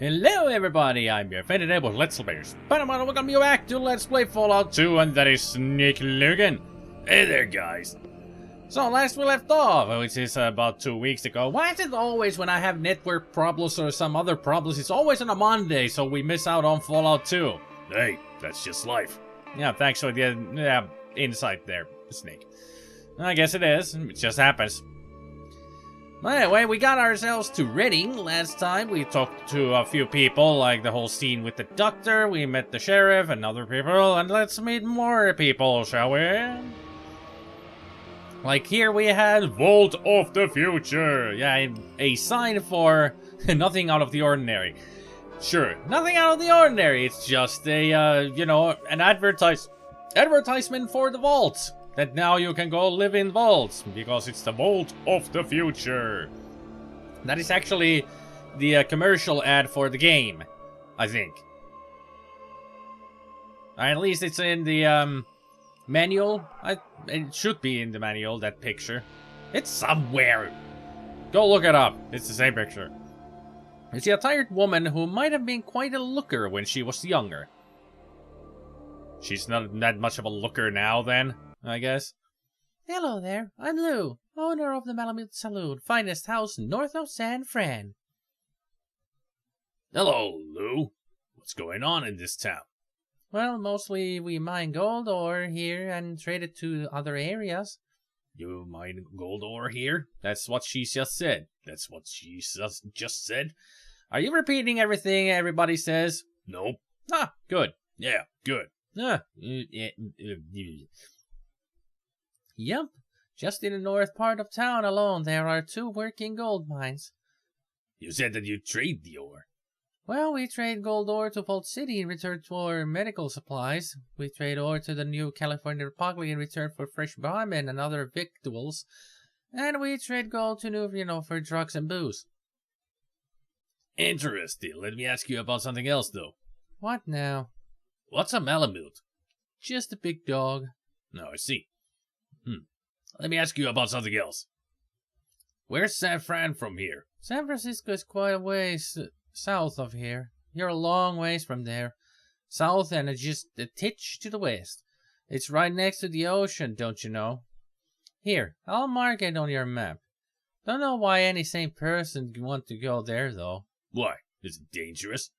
Hello everybody, I'm your favorite able Let's Players. SpiderMwa, welcome you back to Let's Play Fallout 2, and that is Sneak Logan. Hey there guys. So last we left off, which is about 2 weeks ago. Why is it always when I have network problems or some other problems, it's always on a Monday, so we miss out on Fallout 2? Hey, that's just life. Yeah, thanks for the insight there, Snake. I guess it is, it just happens. Anyway, we got ourselves to Reading last time. We talked to a few people, like the whole scene with the doctor. We met the sheriff and other people, and let's meet more people, shall we? Like here we had Vault of the Future. Yeah, a sign for nothing out of the ordinary. Sure, nothing out of the ordinary. It's just a, you know, an advertisement for the vault. That now you can go live in vaults, because it's the Vault of the Future. That is actually the commercial ad for the game, I think. At least it's in the manual. It should be in the manual, that picture. It's somewhere. Go look it up. It's the same picture. You see a tired woman who might have been quite a looker when she was younger. She's not that much of a looker now, then, I guess. Hello there, I'm Lou, owner of the Malamute Saloon, finest house north of San Fran. Hello, Lou. What's going on in this town? Well, mostly we mine gold ore here and trade it to other areas. You mine gold ore here? That's what she just said. That's what she just said? Are you repeating everything everybody says? Nope. Ah, good. Yeah, good. Yup, just in the north part of town alone there are 2 working gold mines. You said that you trade the ore. Well, we trade gold ore to Vault City in return for medical supplies. We trade ore to the New California Republic in return for fresh ramen and other victuals. And we trade gold to New Reno for drugs and booze. Interesting. Let me ask you about something else, though. What now? What's a Malamute? Just a big dog. No, I see. Let me ask you about something else. Where's San Fran from here? San Francisco is quite a ways south of here. You're a long ways from there. South and just a titch to the west. It's right next to the ocean, don't you know? Here, I'll mark it on your map. Don't know why any sane person would want to go there, though. Why? Is it dangerous?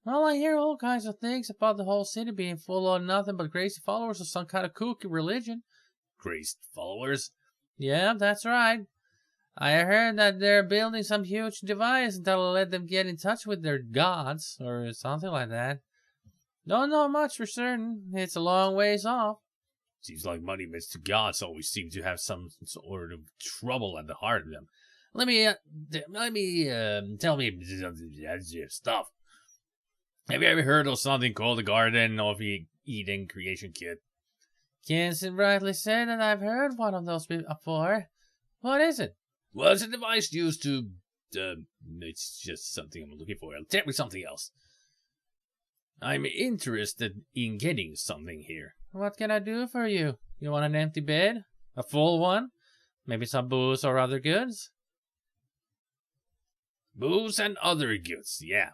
Well, I hear all kinds of things about the whole city being full of nothing but crazy followers of some kind of kooky religion. Crazed followers? Yeah, that's right. I heard that they're building some huge device that'll let them get in touch with their gods, or something like that. Don't know much for certain. It's a long ways off. Seems like money-missed gods always seem to have some sort of trouble at the heart of them. Tell me stuff. Have you ever heard of something called the Garden of Eden Creation Kit? Can't rightly say that I've heard one of those before. What is it? Well, it's a device used to... it's just something I'm looking for. Tell me something else. I'm interested in getting something here. What can I do for you? You want an empty bed? A full one? Maybe some booze or other goods? Booze and other goods, yeah.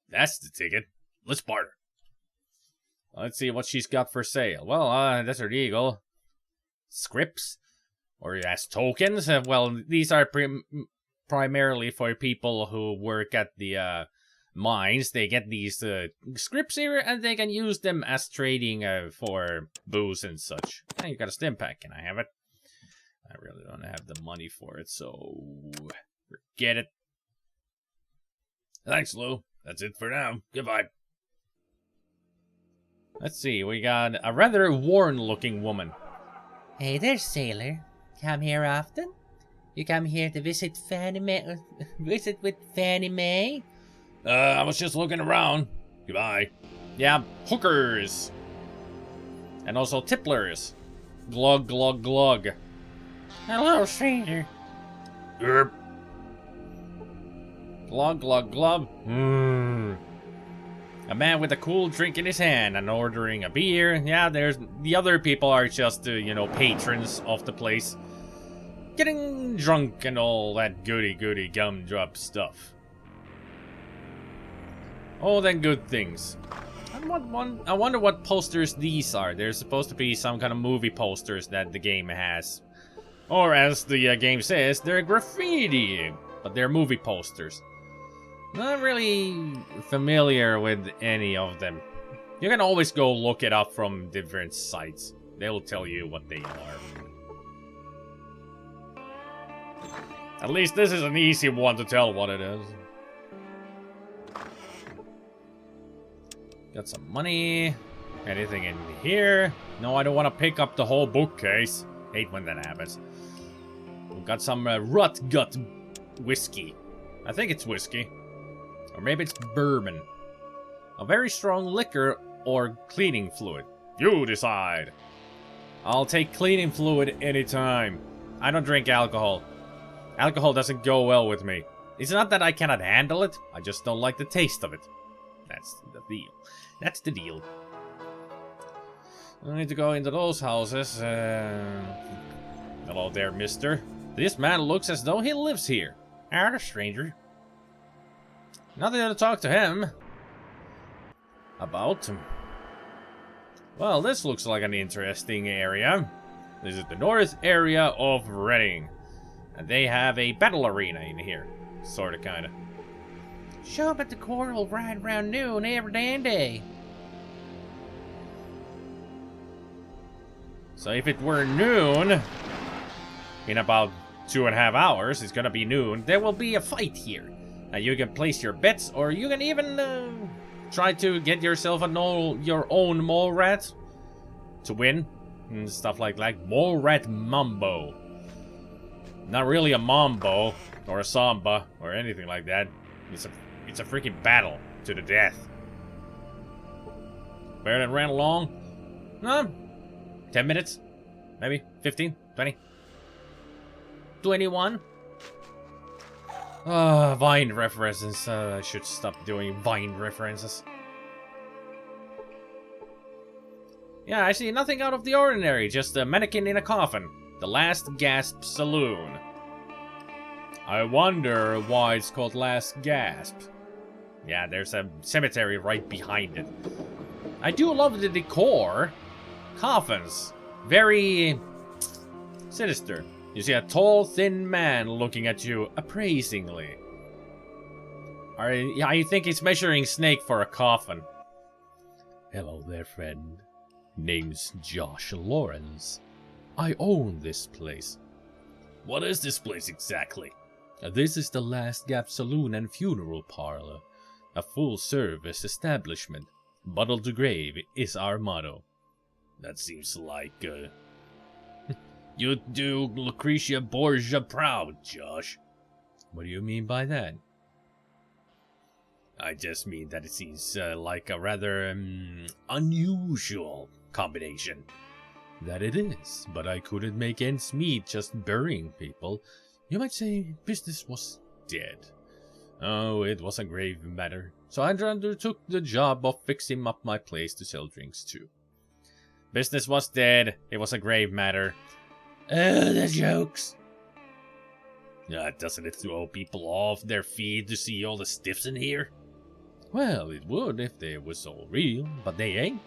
That's the ticket. Let's barter. Let's see what she's got for sale. Well, Desert Eagle. Scripts? Or as tokens? Well, these are primarily for people who work at the mines. They get these scripts here, and they can use them as trading for booze and such. Hey, you got a stim pack. Can I have it? I really don't have the money for it, so forget it. Thanks, Lou. That's it for now. Goodbye. Let's see, we got a rather worn-looking woman. Hey there, sailor. Come here often? You come here to visit Fannie Mae? Visit with Fannie Mae? I was just looking around. Goodbye. Yeah, hookers. And also tipplers. Glug, glug, glug. Hello, stranger. Glug, glug, glug. A man with a cool drink in his hand and ordering a beer. Yeah, there's the other people are just, you know, patrons of the place. Getting drunk and all that goody-goody gumdrop stuff. Oh, then good things. I wonder what posters these are. They're supposed to be some kind of movie posters that the game has. Or as the game says, they're graffiti. But they're movie posters. Not really familiar with any of them. You can always go look it up from different sites. They'll tell you what they are. At least this is an easy one to tell what it is. Got some money. Anything in here? No, I don't want to pick up the whole bookcase. Hate when that happens. We've got some rut gut whiskey. I think it's whiskey. Or maybe it's bourbon. A very strong liquor or cleaning fluid. You decide. I'll take cleaning fluid anytime. I don't drink alcohol. Alcohol doesn't go well with me. It's not that I cannot handle it. I just don't like the taste of it. That's the deal. That's the deal. I need to go into those houses. Hello there, mister. This man looks as though he lives here. A stranger. Nothing to talk to him about. Well, this looks like an interesting area. This is the north area of Reno. And they have a battle arena in here. Sorta, kinda. Show up at the coral right around noon every damn day. So if it were noon, in about 2.5 hours, it's gonna be noon, there will be a fight here. Now you can place your bets, or you can even try to get yourself your own mole rat to win. And stuff like mole rat mambo. Not really a mambo, or a samba, or anything like that. It's a freaking battle to the death. Where it ran along? 10 minutes? Maybe? 15? 20? 21? Vine references. I should stop doing Vine references. Yeah, I see nothing out of the ordinary. Just a mannequin in a coffin. The Last Gasp Saloon. I wonder why it's called Last Gasp. Yeah, there's a cemetery right behind it. I do love the decor. Coffins. Very sinister. You see a tall, thin man looking at you appraisingly. I think he's measuring snake for a coffin. Hello there, friend. Name's Josh Lawrence. I own this place. What is this place exactly? This is the Last Gap Saloon and Funeral Parlor. A full-service establishment. Bottle to grave is our motto. That seems like, you do Lucretia Borgia proud, Josh. What do you mean by that? I just mean that it seems like a rather unusual combination. That it is, but I couldn't make ends meet just burying people. You might say business was dead. Oh, it was a grave matter, so I undertook the job of fixing up my place to sell drinks too. Business was dead, it was a grave matter. Oh, the jokes. Doesn't it throw people off their feet to see all the stiffs in here? Well, it would if they were so real, but they ain't.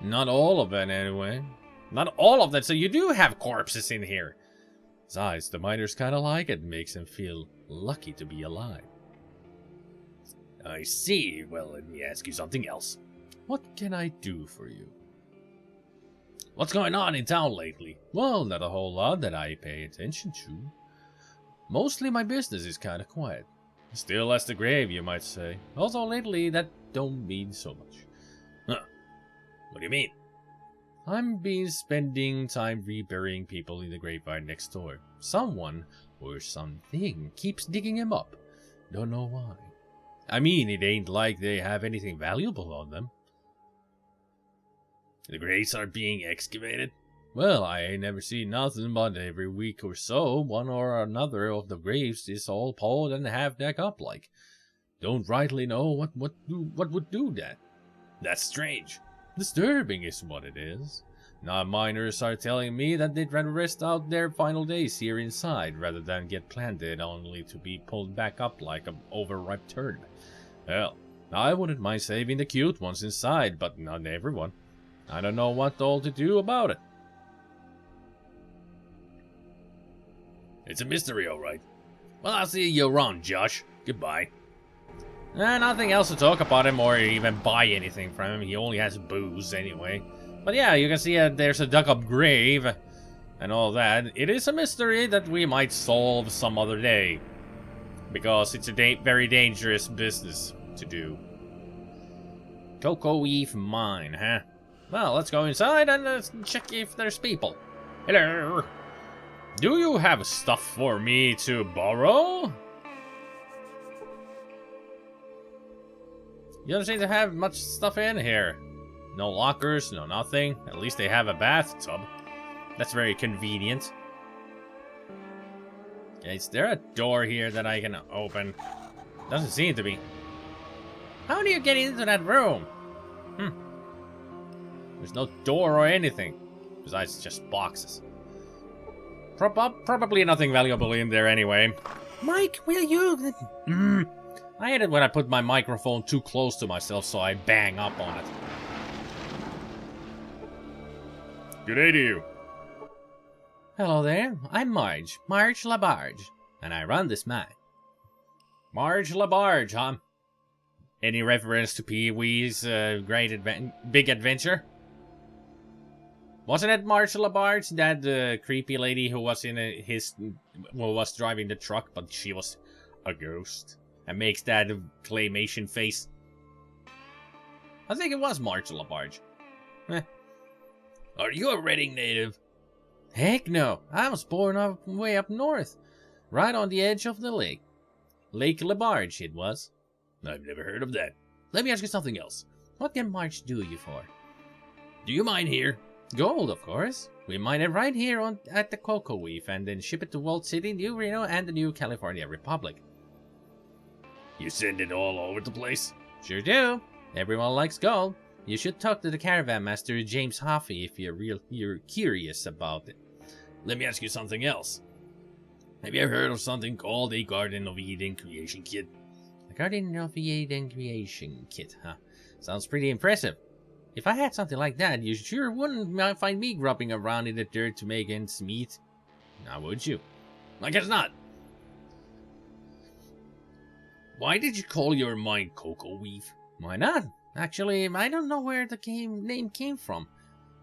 Not all of it, anyway. Not all of them, so you do have corpses in here. Besides, the miners kinda like it. Makes them feel lucky to be alive. I see. Well, let me ask you something else. What can I do for you? What's going on in town lately? Well, not a whole lot that I pay attention to. Mostly my business is kinda quiet. Still as the grave, you might say. Although lately, that don't mean so much. Huh. What do you mean? I'm spending time reburying people in the graveyard next door. Someone, or something, keeps digging him up. Don't know why. I mean, it ain't like they have anything valuable on them. The graves are being excavated? Well, I ain't never seen nothing but every week or so, one or another of the graves is all pulled and half dug up like. Don't rightly know what would do that. That's strange. Disturbing is what it is. Now miners are telling me that they'd rather rest out their final days here inside rather than get planted only to be pulled back up like an overripe turnip. Well, I wouldn't mind saving the cute ones inside, but not everyone. I don't know what all to do about it. It's a mystery, alright. Well, I'll see you around, Josh. Goodbye. Nothing else to talk about him or even buy anything from him. He only has booze anyway. But yeah, you can see there's a dug-up grave and all that. It is a mystery that we might solve some other day. Because it's a very dangerous business to do. Cocoa Leaf Mine, huh? Well, let's go inside and check if there's people. Hello. Do you have stuff for me to borrow? You don't seem to have much stuff in here. No lockers, no nothing. At least they have a bathtub. That's very convenient. Okay, is there a door here that I can open? Doesn't seem to be. How do you get into that room? There's no door or anything. Besides just boxes. Probably nothing valuable in there anyway. Mike, will you... I hate it when I put my microphone too close to myself so I bang up on it. Good day to you. Hello there, I'm Marge LaBarge, and I run this mine. Marge LaBarge, huh? Any reference to Pee-wee's Big Adventure? Wasn't it Marge LaBarge, that creepy lady who was in was driving the truck, but she was a ghost? And makes that claymation face. I think it was Marge LaBarge. Are you a Reading native? Heck no, I was born way up north. Right on the edge of the lake. Lake LaBarge it was. I've never heard of that. Let me ask you something else. What can Marge do you for? Do you mine here? Gold, of course. We mine it right here at the Cocoa Reef and then ship it to Walt City, New Reno, and the New California Republic. You send it all over the place? Sure do. Everyone likes gold. You should talk to the caravan master, James Hoffey, if you're curious about it. Let me ask you something else. Have you ever heard of something called a Garden of Eden creation kit? A Garden of Eden creation kit, huh? Sounds pretty impressive. If I had something like that, you sure wouldn't find me grubbing around in the dirt to make ends meet. Now would you? I guess not. Why did you call your mine Cocoa Reef? Why not? Actually, I don't know where the name came from.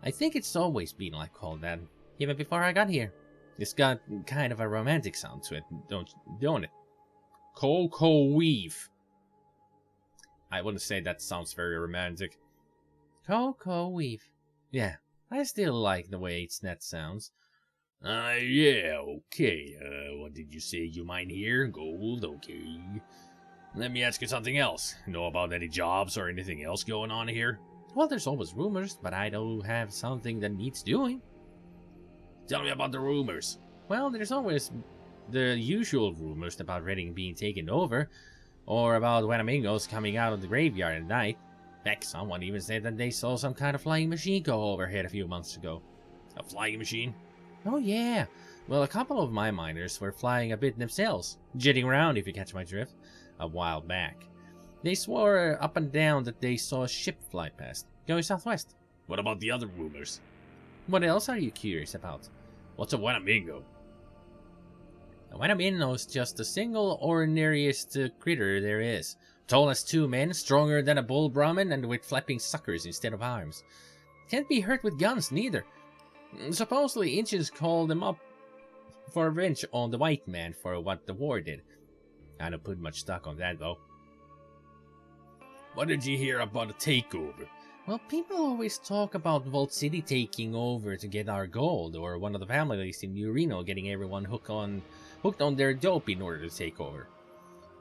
I think it's always been called that, even before I got here. It's got kind of a romantic sound to it, don't it? Cocoa Reef. I wouldn't say that sounds very romantic. Cocoa Reef. Yeah, I still like the way that sounds. Yeah, okay. What did you say you mine here? Gold, okay. Let me ask you something else. Know about any jobs or anything else going on here? Well, there's always rumors, but I don't have something that needs doing. Tell me about the rumors. Well, there's always the usual rumors about Reading being taken over, or about Wenamingos coming out of the graveyard at night. Heck, someone even said that they saw some kind of flying machine go overhead a few months ago. A flying machine? Oh yeah. Well, a couple of my miners were flying a bit themselves, jetting around if you catch my drift, a while back. They swore up and down that they saw a ship fly past, going southwest. What about the other rumors? What else are you curious about? What's a Wenamingo? A Wenamingo is just the single ordinariest critter there is. Tall as 2 men, stronger than a bull Brahmin, and with flapping suckers instead of arms. Can't be hurt with guns, neither. Supposedly, Indians called them up for revenge on the white man for what the war did. I don't put much stock on that, though. What did you hear about a takeover? Well, people always talk about Vault City taking over to get our gold, or one of the families in New Reno getting everyone hooked on their dope in order to take over.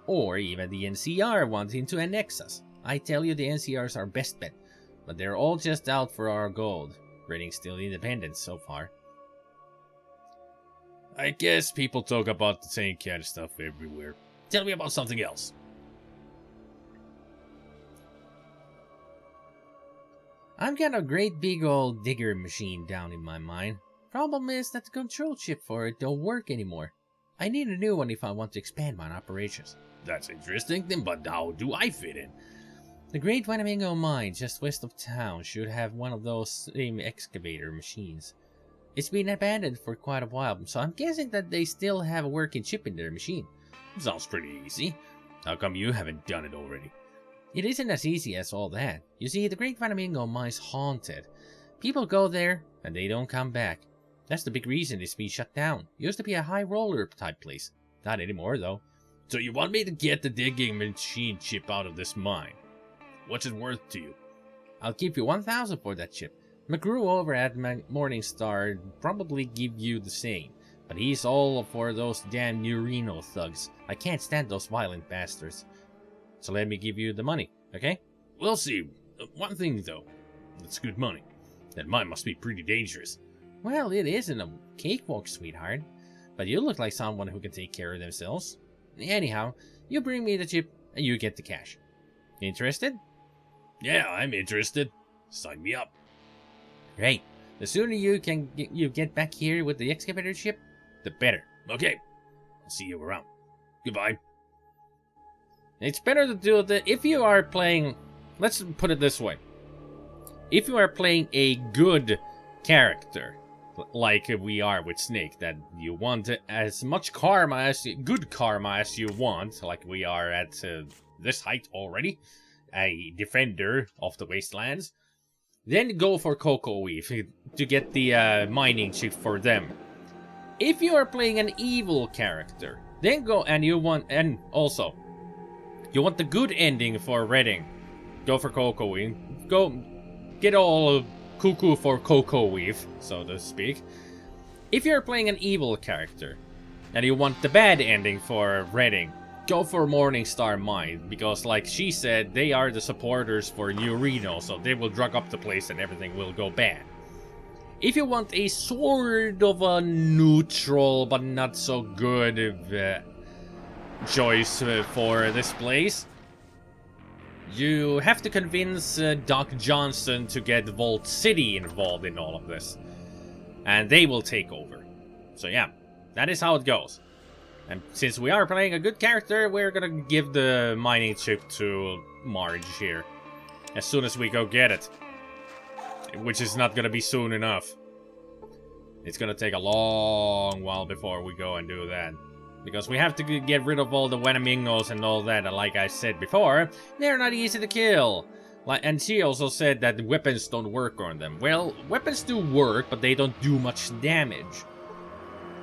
Or even the NCR wanting to annex us. I tell you, the NCR's our best bet, but they're all just out for our gold. Reading's still independent so far. I guess people talk about the same kind of stuff everywhere. Tell me about something else. I've got a great big old digger machine down in my mine. Problem is that the control chip for it don't work anymore. I need a new one if I want to expand my operations. That's interesting, then, but how do I fit in? The Great Wanamingo Mine, just west of town, should have one of those same excavator machines. It's been abandoned for quite a while, so I'm guessing that they still have a working chip in their machine. Sounds pretty easy. How come you haven't done it already? It isn't as easy as all that. You see, the Great Wanamingo Mine's haunted. People go there, and they don't come back. That's the big reason it's been shut down. It used to be a high roller type place. Not anymore, though. So you want me to get the digging machine chip out of this mine? What's it worth to you? I'll give you 1,000 for that chip. McGrew over at Morningstar probably give you the same. But he's all for those damn new Reno thugs. I can't stand those violent bastards. So let me give you the money, okay? We'll see. One thing, though. That's good money. That mine must be pretty dangerous. Well, it isn't a cakewalk, sweetheart. But you look like someone who can take care of themselves. Anyhow, you bring me the chip and you get the cash. Interested? Yeah, I'm interested. Sign me up. Great. The sooner you get back here with the excavator chip, the better. Okay. I'll see you around. Goodbye. It's better to do it if you are playing... Let's put it this way. If you are playing a good character, like we are with Snake, that you want as much karma as... good karma as you want, like we are at this height already, a defender of the wastelands, then go for Cocoa Weave to get the mining chip for them. If you are playing an evil character, then go and you want... and also... you want the good ending for Redding. Go for Cocoa Weave. Go get all cuckoo for Cocoa Weave, so to speak. If you're playing an evil character and you want the bad ending for Redding, go for Morningstar Mine, because like she said, they are the supporters for New Reno, so they will drug up the place and everything will go bad. If you want a sort of a neutral but not so good choice for this place, you have to convince Doc Johnson to get Vault City involved in all of this. And they will take over. So yeah, that is how it goes. And since we are playing a good character, we're gonna give the mining chip to Marge here. As soon as we go get it. Which is not gonna be soon enough. It's gonna take a long while before we go and do that. Because we have to get rid of all the Wanamingos and all that, and like I said before, they're not easy to kill. And she also said that weapons don't work on them. Well, weapons do work, but they don't do much damage.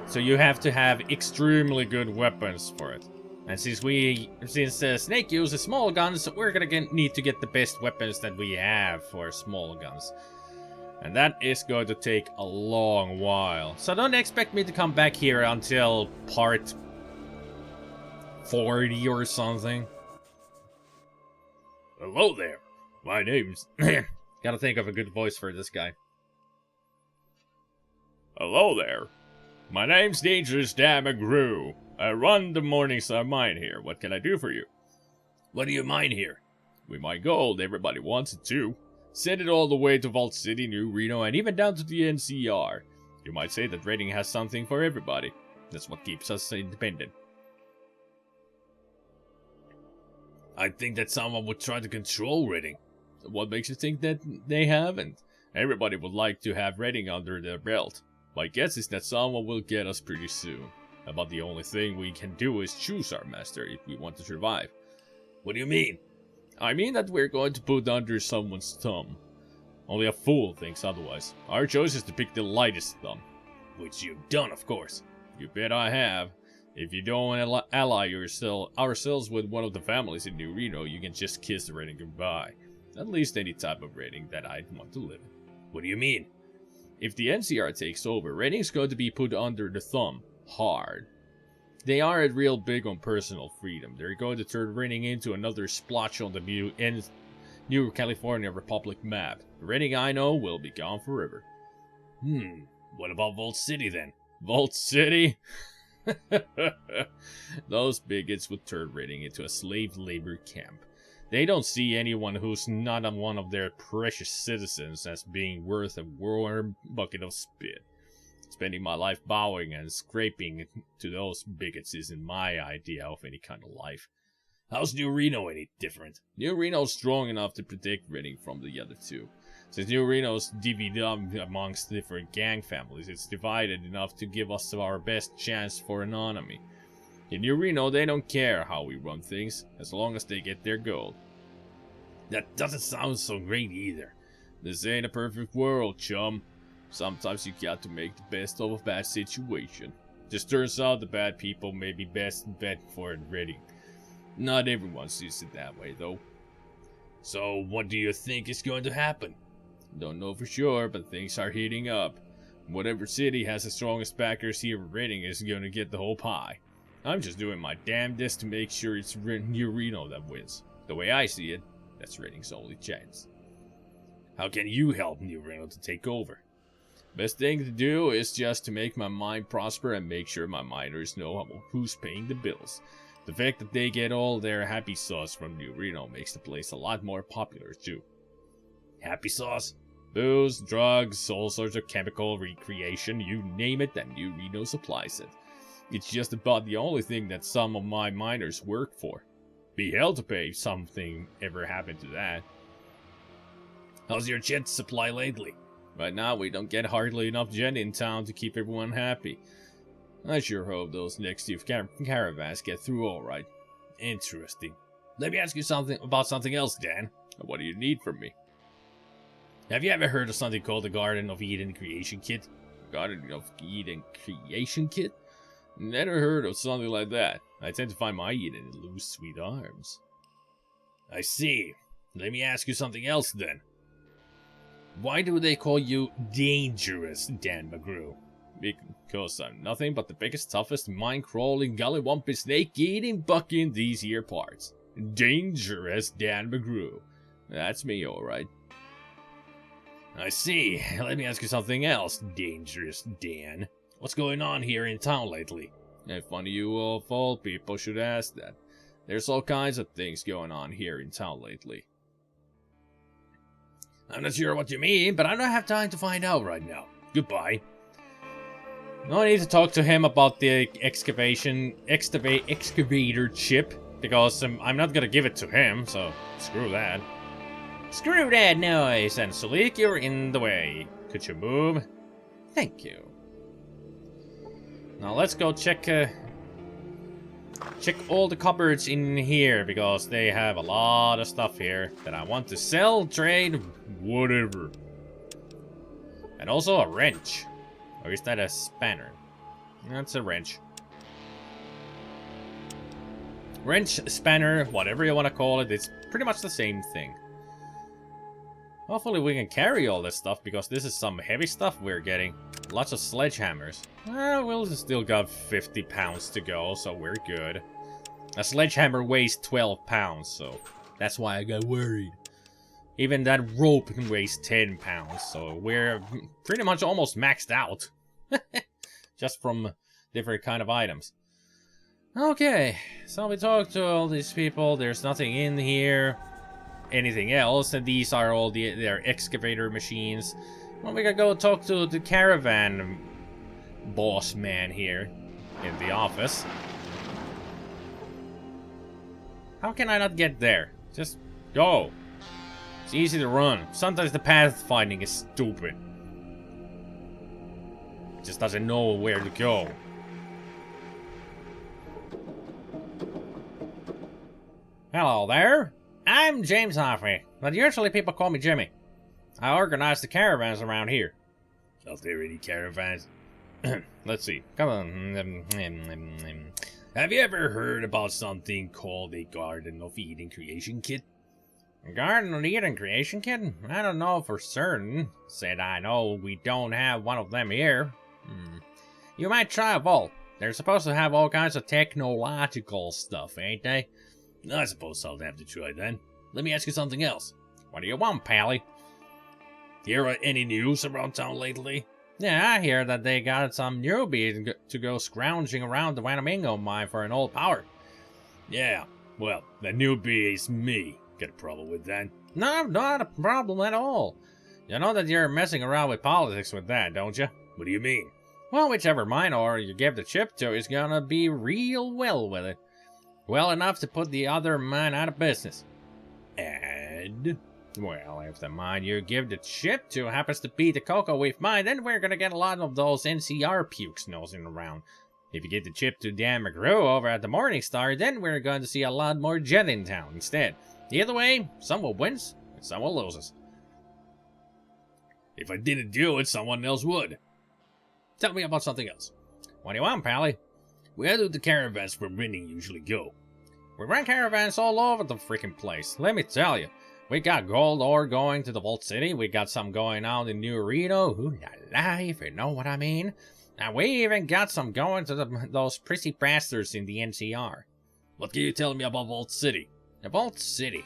So you have to have extremely good weapons for it. And since Snake uses small guns, we're gonna need to get the best weapons that we have for small guns. And that is going to take a long while. So don't expect me to come back here until part 40 or something. Hello there. My name's... Gotta think of a good voice for this guy. Hello there. My name's Dama Grew. I run the Morningstar mine here. What can I do for you? What do you mine here? We mine gold. Everybody wants it too. Send it all the way to Vault City, New Reno, and even down to the NCR. You might say that Redding has something for everybody. That's what keeps us independent. I think that someone would try to control Redding. What makes you think that they haven't? Everybody would like to have Redding under their belt. My guess is that someone will get us pretty soon. About the only thing we can do is choose our master if we want to survive. What do you mean? I mean that we're going to put under someone's thumb. Only a fool thinks otherwise. Our choice is to pick the lightest thumb. Which you've done, of course. You bet I have. If you don't ally ourselves with one of the families in New Reno, you can just kiss the Redding goodbye. At least any type of Redding that I'd want to live in. What do you mean? If the NCR takes over, Redding's going to be put under the thumb. Hard. They are real big on personal freedom. They're going to turn Redding into another splotch on the New California Republic map. The Redding I know will be gone forever. What about Vault City then? Vault City? Those bigots would turn Redding into a slave labor camp. They don't see anyone who's not one of their precious citizens as being worth a warm bucket of spit. Spending my life bowing and scraping to those bigots isn't my idea of any kind of life. How's New Reno any different? New Reno's strong enough to protect Reading from the other two. Since New Reno's divvied up amongst different gang families, it's divided enough to give us our best chance for autonomy. In New Reno, they don't care how we run things, as long as they get their goal. That doesn't sound so great either. This ain't a perfect world, chum. Sometimes you got to make the best of a bad situation. Just turns out the bad people may be best bet for it Reading. Not everyone sees it that way, though. So, what do you think is going to happen? Don't know for sure, but things are heating up. Whatever city has the strongest backers here in Reading is going to get the whole pie. I'm just doing my damnedest to make sure it's New Reno that wins. The way I see it, that's Reading's only chance. How can you help New Reno to take over? Best thing to do is just to make my mine prosper and make sure my miners know who's paying the bills. The fact that they get all their happy sauce from New Reno makes the place a lot more popular too. Happy sauce? Booze, drugs, all sorts of chemical recreation, you name it, and New Reno supplies it. It's just about the only thing that some of my miners work for. Be hell to pay if something ever happened to that. How's your jet supply lately? Right now we don't get hardly enough jet in town to keep everyone happy. I sure hope those next few caravans get through alright. Interesting. Let me ask you about something else, Dan. What do you need from me? Have you ever heard of something called the Garden of Eden Creation Kit? Garden of Eden Creation Kit? Never heard of something like that. I tend to find my Eden in loose, sweet arms. I see. Let me ask you something else then. Why do they call you dangerous, Dama Grew? Because I'm nothing but the biggest, toughest, mind-crawling, gully-wumpy, snake-eating buck in these here parts. Dangerous Dama Grew. That's me, alright. I see. Let me ask you something else, Dangerous Dan. What's going on here in town lately? If one of you of all people should ask that. There's all kinds of things going on here in town lately. I'm not sure what you mean, but I don't have time to find out right now. Goodbye. No need to talk to him about the excavator chip, because I'm not gonna give it to him, so screw that. Screw that noise, and Salik, you're in the way. Could you move? Thank you. Now let's go check all the cupboards in here, because they have a lot of stuff here that I want to sell, trade, whatever. And also a wrench. Or is that a spanner? That's a wrench. Wrench, spanner, whatever you want to call it, it's pretty much the same thing. Hopefully we can carry all this stuff, because this is some heavy stuff we're getting. Lots of sledgehammers. We'll still got 50 pounds to go, so we're good. A sledgehammer weighs 12 pounds, so that's why I got worried. Even that rope weighs 10 pounds, so we're pretty much almost maxed out. Just from different kind of items. Okay, so we talked to all these people. There's nothing in here. Anything else, and these are all their excavator machines. Well, we gotta go talk to the caravan boss man here in the office. How can I not get there? Just go. It's easy to run. Sometimes the pathfinding is stupid. It just doesn't know where to go. Hello there. I'm James Hoffey, but usually people call me Jimmy. I organize the caravans around here. Are there any caravans? Let's see. Come on. Have you ever heard about something called a Garden of Eden Creation Kit? A Garden of Eden Creation Kit? I don't know for certain. Said I know we don't have one of them here. You might try a vault. They're supposed to have all kinds of technological stuff, ain't they? I suppose I'll have to try then. Let me ask you something else. What do you want, Pally? Hear any news around town lately? Yeah, I hear that they got some newbie to go scrounging around the Wanamingo mine for an old power. Yeah, well, the newbie is me. Got a problem with that? No, not a problem at all. You know that you're messing around with politics with that, don't you? What do you mean? Well, whichever minor you give the chip to is gonna be real well with it. Well enough to put the other man out of business. And? Well, if the mine you give the chip to happens to be the cocoa we've mined, then we're gonna get a lot of those NCR pukes nosing around. If you get the chip to Dama Grew over at the Morning Star, then we're going to see a lot more jet in town instead. Either way, someone wins and someone loses. If I didn't do it, someone else would. Tell me about something else. What do you want, Pally? Where do the caravans from Reno usually go? We run caravans all over the freaking place. Let me tell you. We got gold ore going to the Vault City. We got some going out in New Reno. Ooh la la, if you know what I mean. And we even got some going to those prissy bastards in the NCR. What can you tell me about Vault City? The Vault City?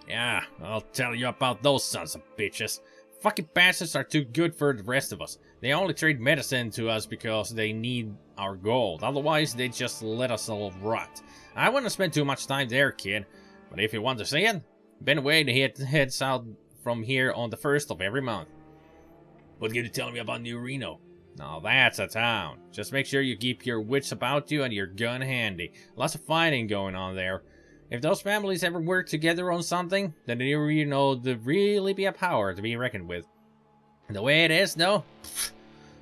Yeah, I'll tell you about those sons of bitches. Fucking bastards are too good for the rest of us. They only trade medicine to us because they need our gold. Otherwise, they just let us all rot. I wouldn't spend too much time there, kid. But if you want to see it, been away to head south from here on the 1st of every month. What can you tell me about New Reno? Now that's a town. Just make sure you keep your wits about you and your gun handy. Lots of fighting going on there. If those families ever work together on something, then New Reno would really be a power to be reckoned with. The way it is, though,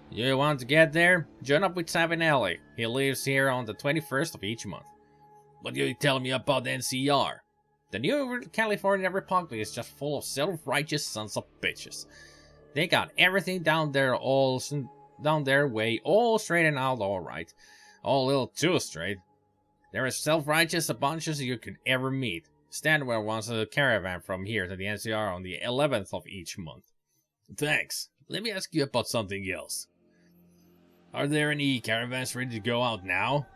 you want to get there? Join up with Savinelli. He lives here on the 21st of each month. What can you tell me about the NCR? The New California Republic is just full of self-righteous sons of bitches. They got everything down their way, all straightened out all right. All a little too straight. They're as self-righteous a bunch as you could ever meet. Stanwell wants a caravan from here to the NCR on the 11th of each month. Thanks. Let me ask you about something else. Are there any caravans ready to go out now?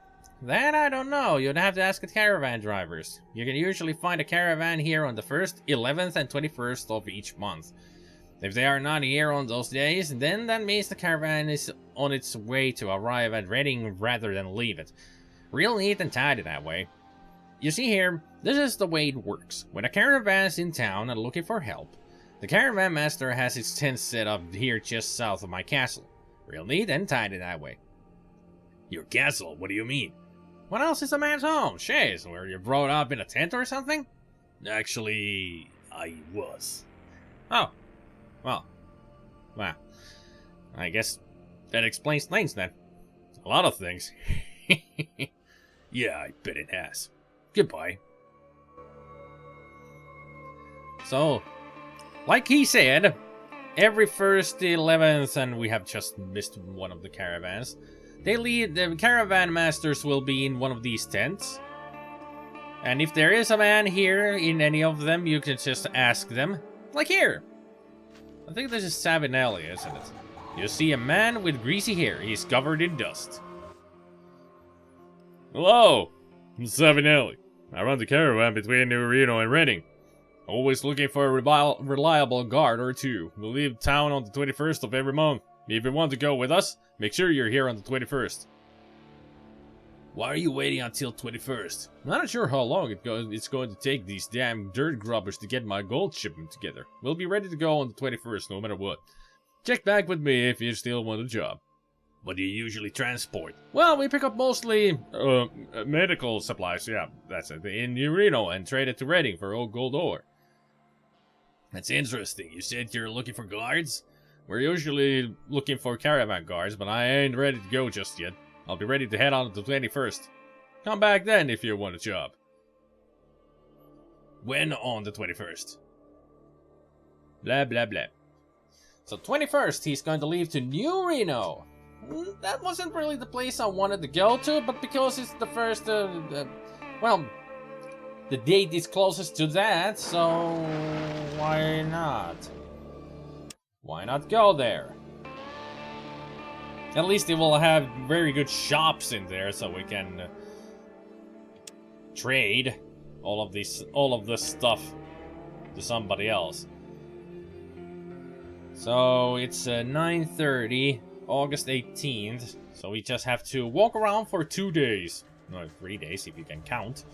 That I don't know. You'd have to ask the caravan drivers. You can usually find a caravan here on the 1st, 11th, and 21st of each month. If they are not here on those days, then that means the caravan is on its way to arrive at Reading rather than leave it. Real neat and tidy that way. You see here, this is the way it works. When a caravan is in town and looking for help, the caravan master has his tent set up here just south of my castle. Real neat and tidy that way. Your castle? What do you mean? What else is a man's home? Shays, were you brought up in a tent or something? Actually, I was. Oh. Well, I guess that explains things then. A lot of things. Yeah, I bet it has. Goodbye. So, like he said, every 1st, 11th, and we have just missed one of the caravans. The caravan masters will be in one of these tents. And if there is a man here in any of them, you can just ask them. Like here. I think this is Savinelli, isn't it? You see a man with greasy hair. He's covered in dust. Hello, I'm Savinelli. I run the caravan between New Reno and Reading. Always looking for a reliable guard or two. We'll leave town on the 21st of every month. If you want to go with us, make sure you're here on the 21st. Why are you waiting until 21st? I'm not sure how long it's going to take these damn dirt grubbers to get my gold shipment together. We'll be ready to go on the 21st no matter what. Check back with me if you still want a job. What do you usually transport? Well, we pick up mostly medical supplies, yeah, that's it, in New Reno and trade it to Reading for old gold ore. That's interesting. You said you're looking for guards? We're usually looking for caravan guards, but I ain't ready to go just yet. I'll be ready to head on the 21st. Come back then if you want a job. When on the 21st? Blah, blah, blah. So 21st, he's going to leave to New Reno. That wasn't really the place I wanted to go to, but because it's the first, well, the date is closest to that, so why not? Why not go there? At least it will have very good shops in there, so we can trade all of this stuff to somebody else. So it's 9:30, August 18th. So we just have to walk around for 2 days, no, 3 days if you can count.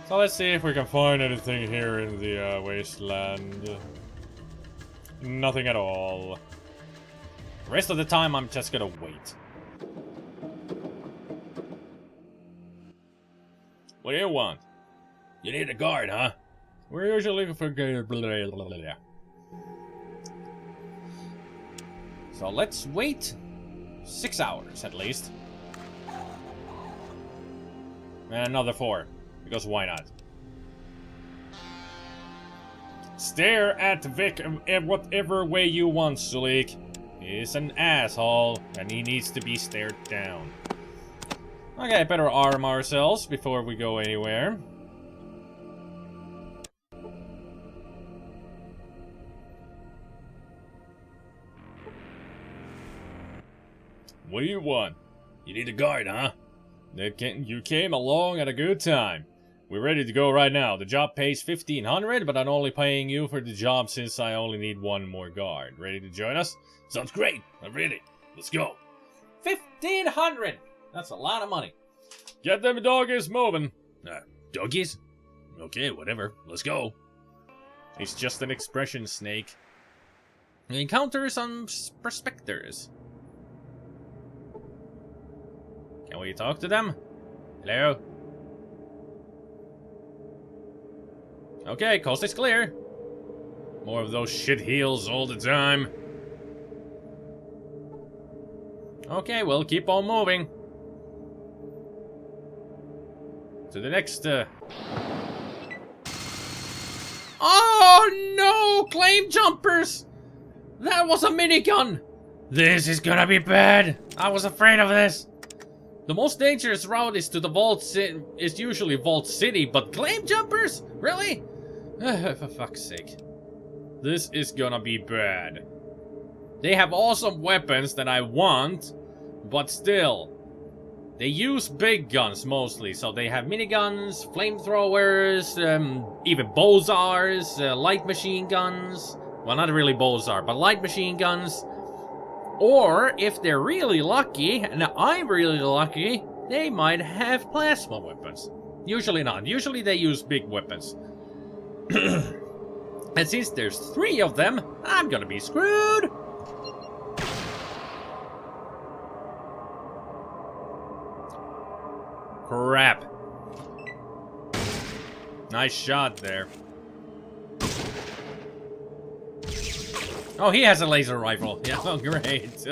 So let's see if we can find anything here in the wasteland. Nothing at all. The rest of the time, I'm just gonna wait. What do you want? You need a guard, huh? We're usually looking for... So let's wait 6 hours at least. And another 4. Because why not? Stare at Vic in whatever way you want, Sulik. He's an asshole, and he needs to be stared down. Okay, better arm ourselves before we go anywhere. What do you want? You need a guard, huh? You came along at a good time. We're ready to go right now. The job pays 1,500, but I'm only paying you for the job since I only need 1 more guard. Ready to join us? Sounds great. I'm ready. Let's go. 1,500! That's a lot of money. Get them doggies moving. Doggies? Okay, whatever. Let's go. It's just an expression, Snake. We encounter some prospectors. Can we talk to them? Hello? Okay, coast is clear. More of those shit heels all the time. Okay, we'll keep on moving. To the next, Oh no! Claim jumpers! That was a minigun! This is gonna be bad! I was afraid of this! The most dangerous route is to the is usually Vault City, but claim jumpers? Really? For fuck's sake. This is gonna be bad. They have awesome weapons that I want, but still. They use big guns mostly, so they have miniguns, flamethrowers, even bozars, light machine guns. Well, not really bozar, but light machine guns. Or, if they're really lucky, and I'm really lucky, they might have plasma weapons. Usually not. Usually they use big weapons. And since there's 3 of them, I'm gonna be screwed! Crap. Nice shot there. Oh, he has a laser rifle. Yeah, oh, great.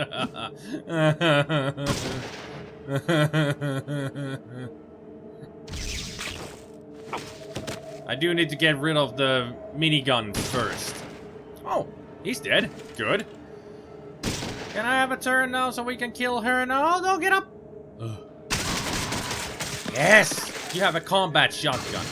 I do need to get rid of the minigun first. Oh, he's dead. Good. Can I have a turn now so we can kill her? No, don't get up. Yes, you have a combat shotgun.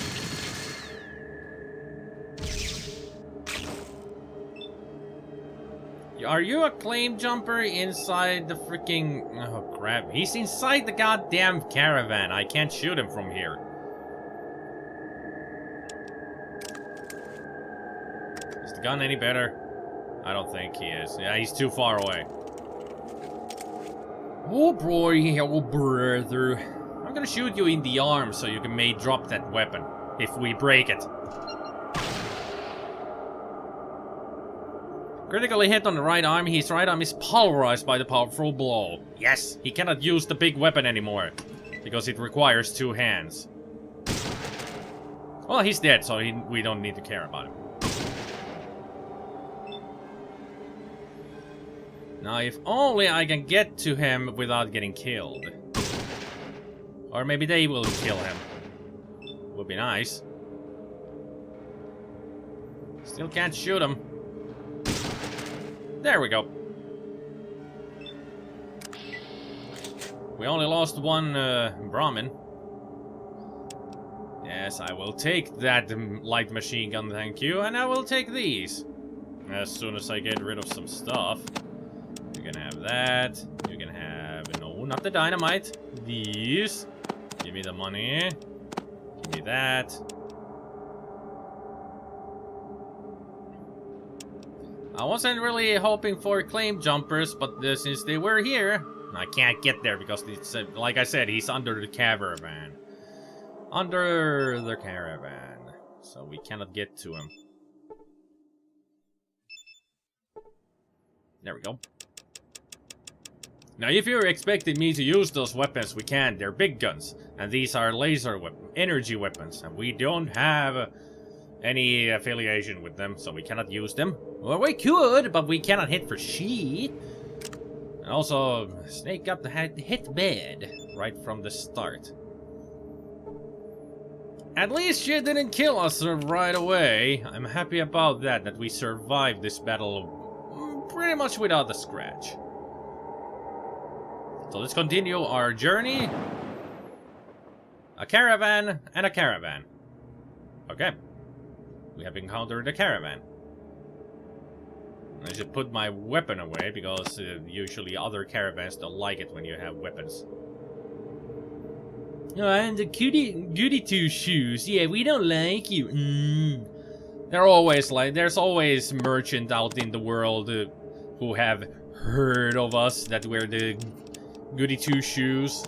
Are you a claim jumper inside the freaking... Oh, crap. He's inside the goddamn caravan. I can't shoot him from here. Is the gun any better? I don't think he is. Yeah, he's too far away. Oh, boy. Oh, brother. I'm gonna shoot you in the arm so you may drop that weapon. If we break it. Critically hit on the right arm, his right arm is pulverized by the powerful blow. Yes, he cannot use the big weapon anymore, because it requires 2 hands. Well, he's dead, so we don't need to care about him. Now, if only I can get to him without getting killed. Or maybe they will kill him. Would be nice. Still can't shoot him. There we go. We only lost 1 Brahmin. Yes, I will take that light machine gun, thank you. And I will take these. As soon as I get rid of some stuff. You can have that. You can have... No, not the dynamite. These. Give me the money. Give me that. I wasn't really hoping for claim jumpers, but since they were here, I can't get there because, it's, like I said, he's under the caravan. Under the caravan. So we cannot get to him. There we go. Now, if you're expecting me to use those weapons, we can. They're big guns. And these are laser energy weapons, and we don't have any affiliation with them, so we cannot use them. Well, we could, but we cannot hit for shit. And also, Snake got the hit bad right from the start. At least she didn't kill us right away. I'm happy about that we survived this battle pretty much without a scratch. So let's continue our journey. A caravan and a caravan. Okay. We have encountered a caravan. I should put my weapon away because usually other caravans don't like it when you have weapons. Oh, and the goody two shoes. Yeah, we don't like you. They're always like, there's always merchants out in the world who have heard of us that we're the goody two shoes.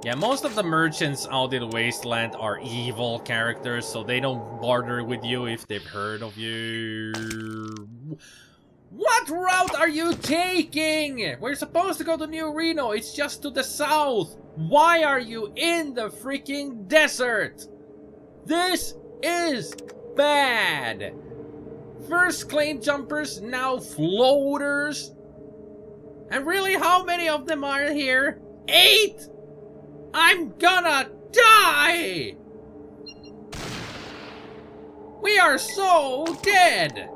Yeah, most of the merchants out in the wasteland are evil characters, so they don't barter with you if they've heard of you. What route are you taking? We're supposed to go to New Reno. It's just to the south. Why are you in the freaking desert? This is bad. First claim jumpers, now floaters. And really, how many of them are here? 8! I'm gonna die! We are so dead!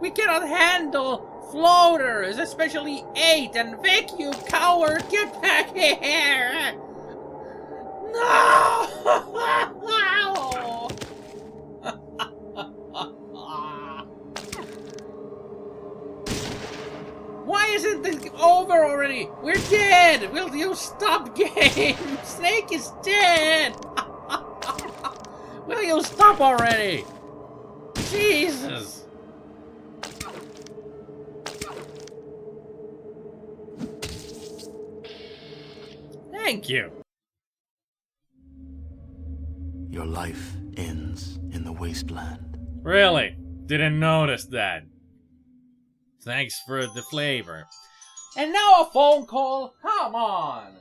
We cannot handle floaters, especially 8, and Vic, you coward, get back here! No! Why isn't this over already? We're dead! Will you stop game? Snake is dead! Will you stop already? Jesus! Thank you. Your life ends in the wasteland. Really? Didn't notice that. Thanks for the flavor. And now a phone call. Come on.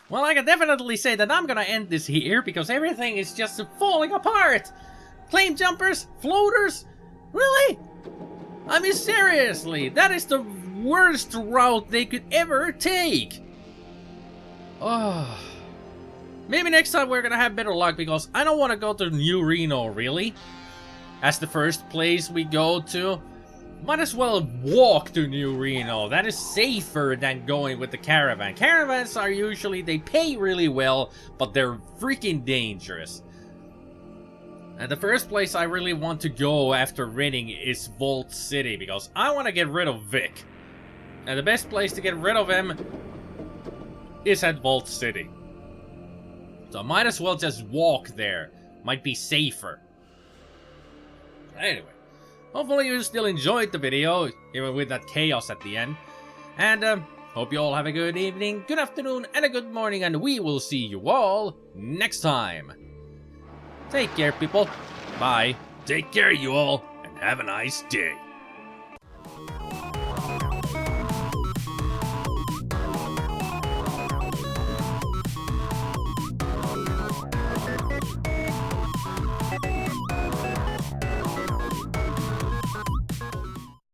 Well, I can definitely say that I'm gonna end this here because everything is just falling apart. Claim jumpers, floaters, really? I mean, seriously, that is the worst route they could ever take. Oh. Maybe next time we're gonna have better luck because I don't want to go to New Reno, really. As the first place we go to. Might as well walk to New Reno. That is safer than going with the caravan. Caravans are usually, they pay really well, but they're freaking dangerous. And the first place I really want to go after renting is Vault City, because I want to get rid of Vic. And the best place to get rid of him is at Vault City. So I might as well just walk there. Might be safer. Anyway. Hopefully you still enjoyed the video, even with that chaos at the end. And hope you all have a good evening, good afternoon, and a good morning, and we will see you all next time. Take care, people. Bye. Take care, you all, and have a nice day.